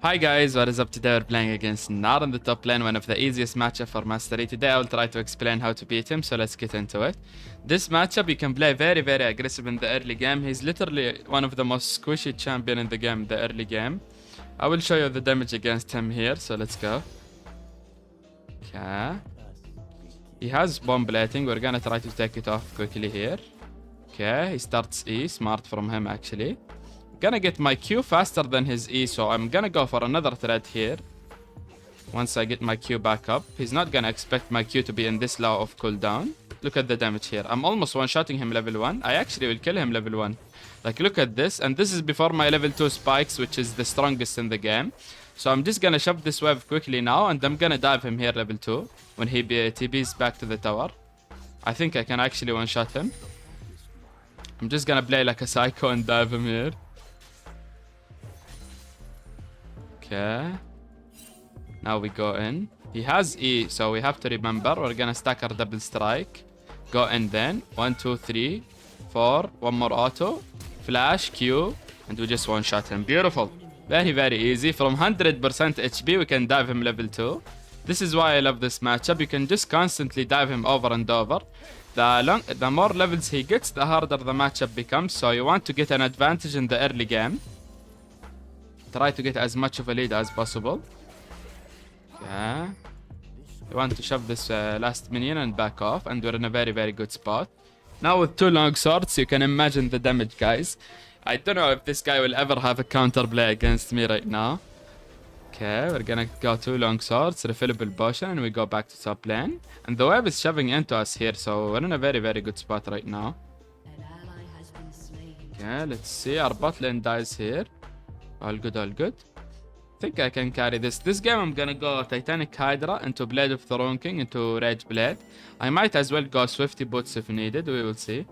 Hi guys, what is up? Today we're playing against Nar in the top lane, one of the easiest matchup for Mastery. Today I will try to explain how to beat him, so let's get into it. This matchup you can play very aggressive in the early game. He's literally one of the most squishy champion in the game, the early game. I will show you the damage against him here, so let's go. Okay. He has bomb plating, we're gonna try to take it off quickly here. Okay, he starts E, smart from him actually. Gonna get my Q faster than his E, so I'm gonna go for another thread here. Once I get my Q back up, he's not gonna expect my Q to be in this low of cooldown. Look at the damage here. I'm almost one-shotting him level 1. I actually will kill him level 1. Like, look at this. And this is before my level 2 spikes, which is the strongest in the game. So I'm just gonna shove this wave quickly now, and I'm gonna dive him here level 2 when he TPs back to the tower. I think I can actually one-shot him. I'm just gonna play like a psycho and dive him here. Okay. Now we go in. He has E, so we have to remember we're gonna stack our double strike. Go in then. 1, 2, 3, 4. One more auto. Flash, Q, and we just one-shot him. Beautiful. Very easy. From 100% HP, we can dive him level 2. This is why I love this matchup. You can just constantly dive him over and over. The more levels he gets, the harder the matchup becomes. So you want to get an advantage in the early game. Try to get as much of a lead as possible. Yeah. You want to shove this last minion and back off, and we're in a very good spot. Now with 2 long swords, you can imagine the damage, guys. I don't know if this guy will ever have a counterplay against me right now. Okay, we're gonna go 2 long swords, refillable potion, and we go back to top lane. And the wave is shoving into us here, so we're in a very good spot right now. Okay, let's see. Our bot lane dies here. All good. I think I can carry this. This game I'm gonna go Titanic Hydra into Blade of Throne King into Rage Blade. I might as well go Swifty Boots if needed, we will see.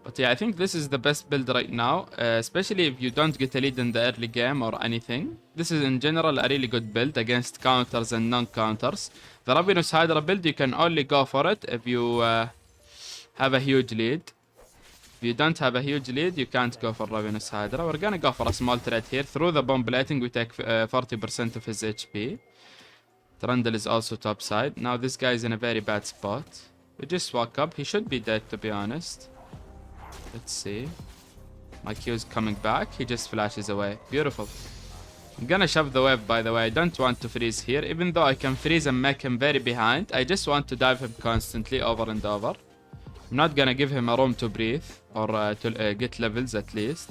But yeah, I think this is the best build right now, especially if you don't get a lead in the early game or anything. This is in general a really good build against counters and non-counters. The Ravenous Hydra build, you can only go for it if you have a huge lead. If you don't have a huge lead, you can't go for Ravenous Hydra. We're gonna go for a small threat here. Through the bomb plating, we take 40% of his HP. Trundle is also top side. Now this guy is in a very bad spot. We just walk up. He should be dead, to be honest. Let's see. My Q is coming back. He just flashes away. Beautiful. I'm gonna shove the wave, by the way. I don't want to freeze here. Even though I can freeze and make him very behind, I just want to dive him constantly over and over. I'm not gonna give him a room to breathe or to get levels at least.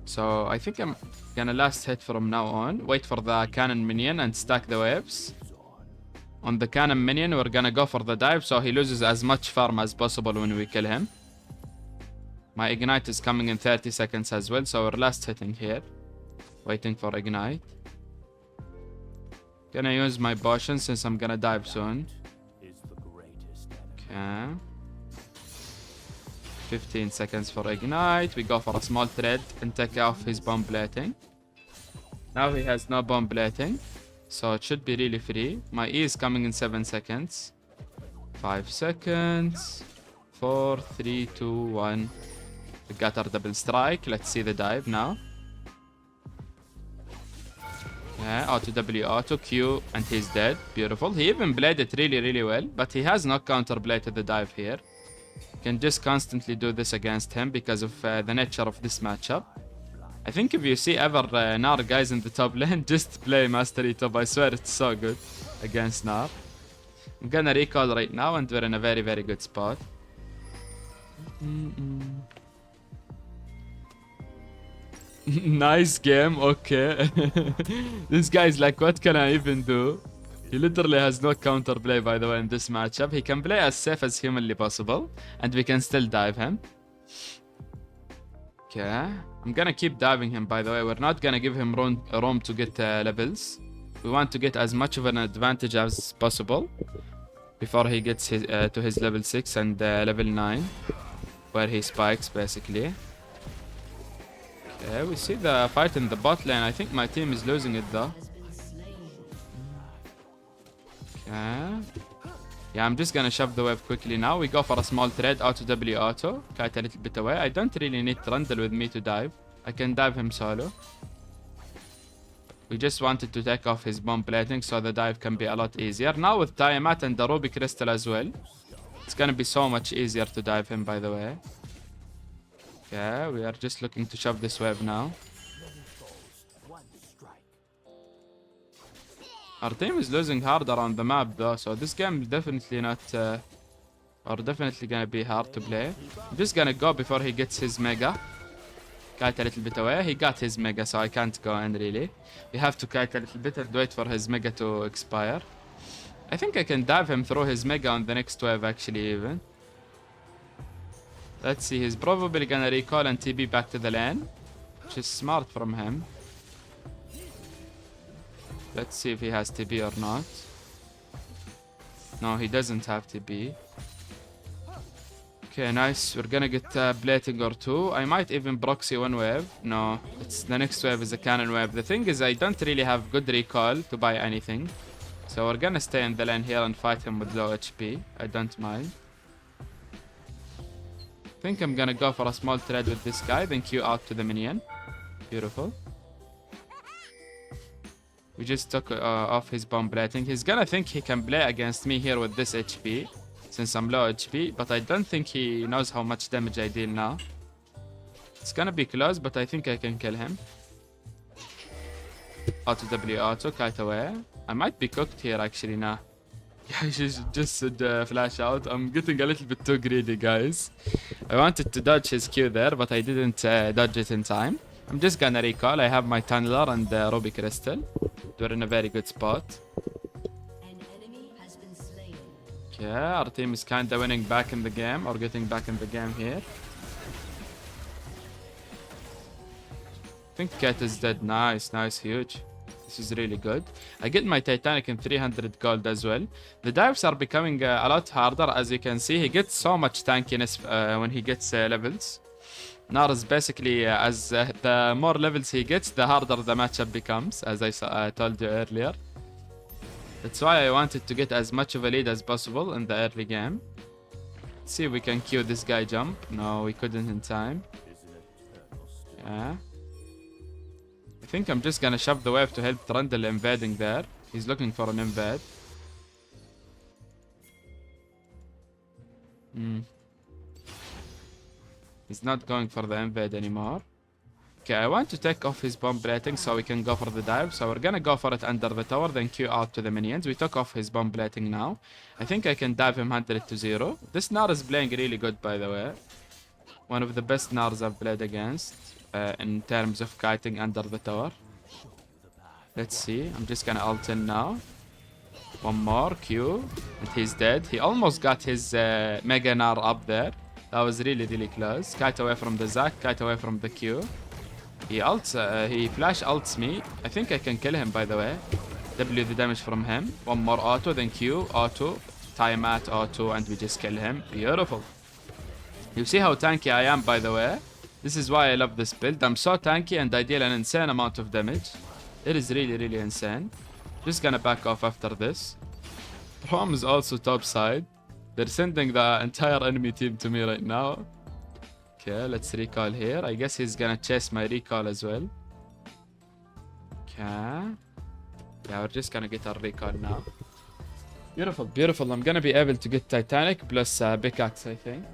So I think I'm gonna last hit from now on. Wait for the cannon minion and stack the waves. On the cannon minion, we're gonna go for the dive so he loses as much farm as possible when we kill him. My ignite is coming in 30 seconds as well, so we're last hitting here. Waiting for ignite. Gonna use my potion since I'm gonna dive soon. Okay. 15 seconds for ignite. We go for a small thread and take off his bomb plating. Now he has no bomb plating, so it should be really free. My E is coming in 7 seconds. 5 seconds. 4, 3, 2, 1. We got our double strike. Let's see the dive now. Yeah, auto W, auto Q, and he's dead. Beautiful. He even played it really well, but he has no counterplay to the dive here. Can just constantly do this against him because of the nature of this matchup. I think if you see ever Nar guys in the top lane, just play Mastery top. I swear it's so good against Nar. I'm gonna recall right now, and we're in a very good spot. Nice game, okay. This guy's like, what can I even do? He literally has no counterplay, by the way, in this matchup. He can play as safe as humanly possible, and we can still dive him. Okay. I'm gonna keep diving him, by the way. We're not gonna give him room to get levels. We want to get as much of an advantage as possible before he gets to his level 6 and level 9, where he spikes, basically. Okay, we see the fight in the bot lane. I think my team is losing it, though. Okay. Yeah, I'm just gonna shove the wave quickly now. We go for a small thread, auto W auto. Kite a little bit away. I don't really need Trundle with me to dive. I can dive him solo. We just wanted to take off his bomb plating so the dive can be a lot easier. Now with Tiamat and the Ruby Crystal as well, it's gonna be so much easier to dive him, by the way. Yeah, we are just looking to shove this wave now. Our team is losing hard around the map though, so this game is definitely not... or definitely gonna be hard to play. I'm just gonna go before he gets his mega. Kite a little bit away. He got his mega, so I can't go in really. We have to kite a little bit and wait for his mega to expire. I think I can dive him through his mega on the next wave actually even. Let's see, he's probably gonna recall and TP back to the lane, which is smart from him. Let's see if he has TP or not. No, he doesn't have TP. Okay, nice. We're gonna get a plating or two. I might even proxy one wave. No, it's the next wave is a cannon wave. The thing is, I don't really have good recall to buy anything. So we're gonna stay in the lane here and fight him with low HP. I don't mind. I think I'm gonna go for a small trade with this guy, then Q out to the minion. Beautiful. We just took off his bomb plating. He's gonna think he can play against me here with this HP. Since I'm low HP, but I don't think he knows how much damage I deal now. It's gonna be close, but I think I can kill him. Auto W auto, kite away. I might be cooked here actually now. Yeah, just flash out. I'm getting a little bit too greedy, guys. I wanted to dodge his Q there, but I didn't dodge it in time. I'm just gonna recall. I have my Tunneler and Ruby Crystal. We're in a very good spot. Yeah, our team is kinda winning back in the game, or getting back in the game here. I think Cat is dead. Nice, nice, huge. This is really good. I get my Titanic in 300 gold as well. The dives are becoming a lot harder, as you can see. He gets so much tankiness when he gets levels. Nar is basically, as the more levels he gets, the harder the matchup becomes, as I told you earlier. That's why I wanted to get as much of a lead as possible in the early game. Let's see if we can Q this guy jump. No, we couldn't in time. Yeah. I think I'm just gonna shove the wave to help Trundle invading there. He's looking for an invade. He's not going for the invade anymore. Okay, I want to take off his bomb plating so we can go for the dive. So we're gonna go for it under the tower, then Q out to the minions. We took off his bomb plating now. I think I can dive him 100 to 0. This Nar is playing really good, by the way. One of the best Nars I've played against in terms of kiting under the tower. Let's see. I'm just gonna ult in now. One more Q, and he's dead. He almost got his Mega Nar up there. That was really, really close. Kite away from the Zac, kite away from the Q. He flash ults me. I think I can kill him, by the way. W the damage from him. One more auto, then Q, auto, Tiamat, auto, and we just kill him. Beautiful. You see how tanky I am, by the way? This is why I love this build. I'm so tanky and I deal an insane amount of damage. It is really, really insane. Just gonna back off after this. Prom is also top side. They're sending the entire enemy team to me right now. Okay, let's recall here. I guess he's gonna chase my recall as well. Okay. Yeah, we're just gonna get our recall now. Beautiful, beautiful. I'm gonna be able to get Titanic plus pickaxe, I think.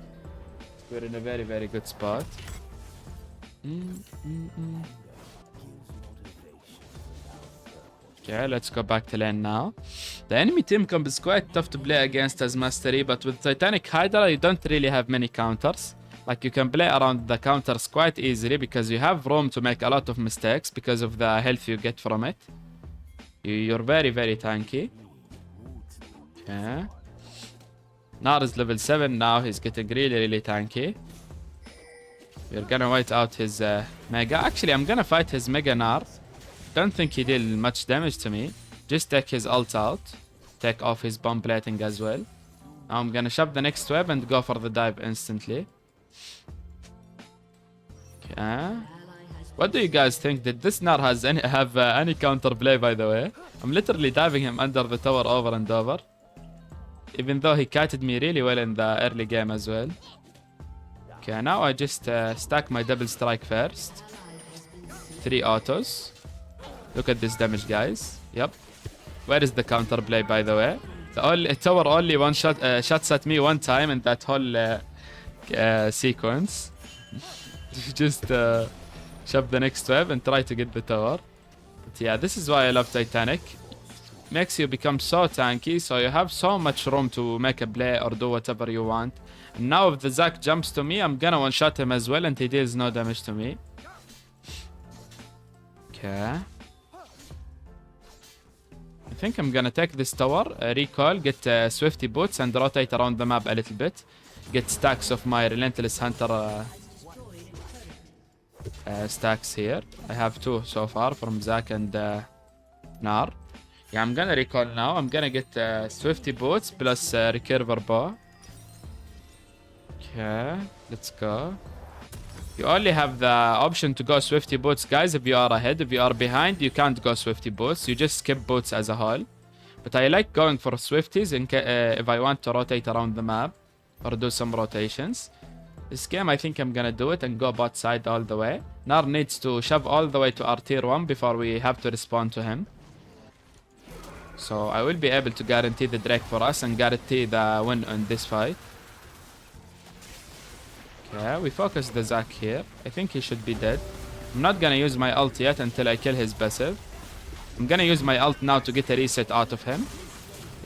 We're in a very, very good spot. Okay, let's go back to lane now. The enemy team comp is quite tough to play against as Mastery, but with Titanic Hydra, you don't really have many counters. Like, you can play around the counters quite easily because you have room to make a lot of mistakes because of the health you get from it. You're very, very tanky. Okay. Nar is level 7 now. He's getting really, really tanky. We're gonna wait out his Mega. Actually, I'm gonna fight his Mega Nar. Don't think he did much damage to me. Just take his ult out. Take off his bomb plating as well. Now I'm gonna shove the next wave and go for the dive instantly. Okay. What do you guys think? Did this Nar have any counterplay, by the way? I'm literally diving him under the tower over and over. Even though he kited me really well in the early game as well. Okay, now I just stack my double strike first. 3 autos. Look at this damage, guys. Yep. Where is the counterplay, by the way? The tower only one shots at me one time in that whole sequence. Just shove the next wave and try to get the tower. But yeah, this is why I love Titanic. Makes you become so tanky, so you have so much room to make a play or do whatever you want. And now if the Zac jumps to me, I'm gonna one-shot him as well and he deals no damage to me. Okay. I think I'm gonna take this tower, recall, get Swifty Boots and rotate around the map a little bit. Get stacks of my Relentless Hunter stacks here. I have 2 so far from Zac and Nar. Yeah, I'm gonna recall now. I'm gonna get Swifty Boots plus Recurver Bow. Okay, let's go. You only have the option to go Swifty Boots, guys, if you are ahead. If you are behind, you can't go Swifty Boots. You just skip Boots as a whole. But I like going for Swifties if I want to rotate around the map or do some rotations. This game, I think I'm gonna do it and go bot side all the way. Nar needs to shove all the way to our tier 1 before we have to respond to him. So I will be able to guarantee the Drake for us and guarantee the win on this fight. Okay, we focus the Zac here. I think he should be dead. I'm not gonna use my ult yet until I kill his passive. I'm gonna use my ult now to get a reset out of him.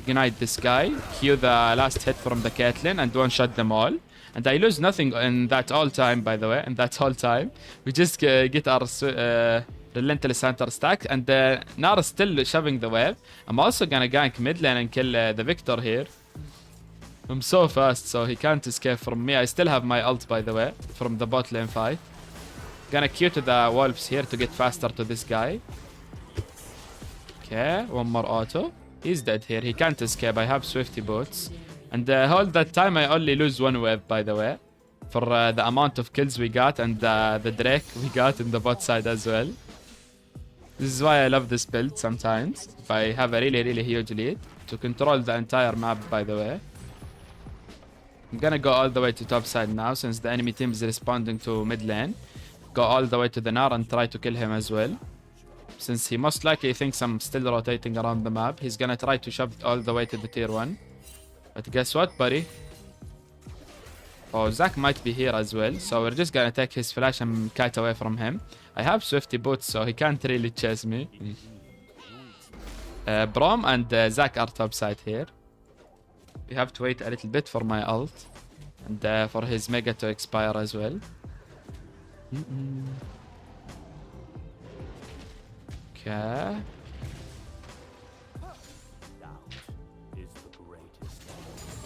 Ignite this guy, Q the last hit from the Caitlyn and one-shot them all. And I lose nothing in that all time, by the way. In that whole time, we just get our Relentless Hunter stack. And Nar is still shoving the wave. I'm also gonna gank mid lane and kill the Victor here. I'm so fast, so he can't escape from me. I still have my ult, by the way, from the bot lane fight. Gonna Q to the wolves here to get faster to this guy. Okay, one more auto. He's dead here. He can't escape. I have Swifty Boots. And all that time, I only lose 1 wave, by the way. For the amount of kills we got and the Drake we got in the bot side as well. This is why I love this build sometimes. If I have a really huge lead. To control the entire map, by the way. I'm gonna go all the way to top side now since the enemy team is responding to mid lane. Go all the way to the Nar and try to kill him as well. Since he most likely thinks I'm still rotating around the map, he's gonna try to shove it all the way to the tier 1. But guess what, buddy? Oh, Zac might be here as well, so we're just gonna take his flash and kite away from him. I have Swifty Boots, so he can't really chase me. Braum and Zac are top side here. We have to wait a little bit for my ult and for his mega to expire as well. Okay.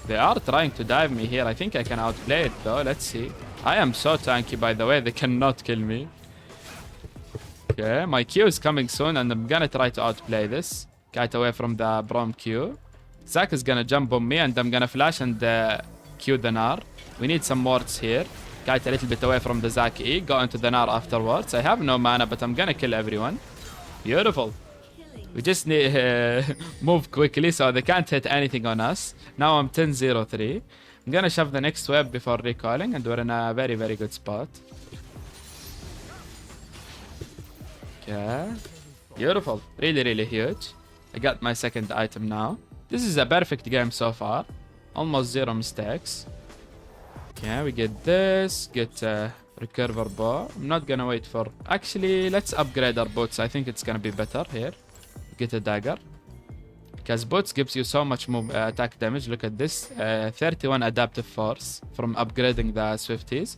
They are trying to dive me here. I think I can outplay it though. Let's see. I am so tanky, by the way. They cannot kill me. Okay, my Q is coming soon and I'm gonna try to outplay this. Kite away from the Braum Q. Zac is gonna jump on me and I'm gonna flash and Q the Nar. We need some wards here. Kite a little bit away from the Zac E. Go into the Nar afterwards. I have no mana, but I'm gonna kill everyone. Beautiful. We just need move quickly so they can't hit anything on us. Now I'm 10-0-3. I'm gonna shove the next wave before recalling and we're in a very good spot. Okay. Beautiful. Really huge. I got my second item now. This is a perfect game so far. Almost 0 mistakes. Okay, we get this. Get Recurver Bow. I'm not gonna wait for... Actually, let's upgrade our boots. I think it's gonna be better here. Get a dagger. Because boots gives you so much more attack damage. Look at this. 31 adaptive force from upgrading the Swifties.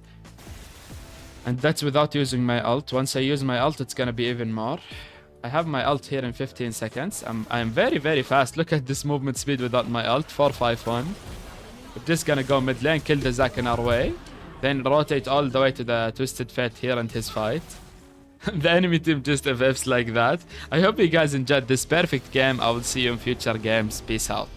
And that's without using my ult. Once I use my ult, it's gonna be even more. I have my ult here in 15 seconds. I'm very fast. Look at this movement speed without my ult. 4-5-1. We're just gonna go mid lane, kill the Zac in our way. Then rotate all the way to the Twisted Fate here and his fight. The enemy team just FFs like that. I hope you guys enjoyed this perfect game. I will see you in future games. Peace out.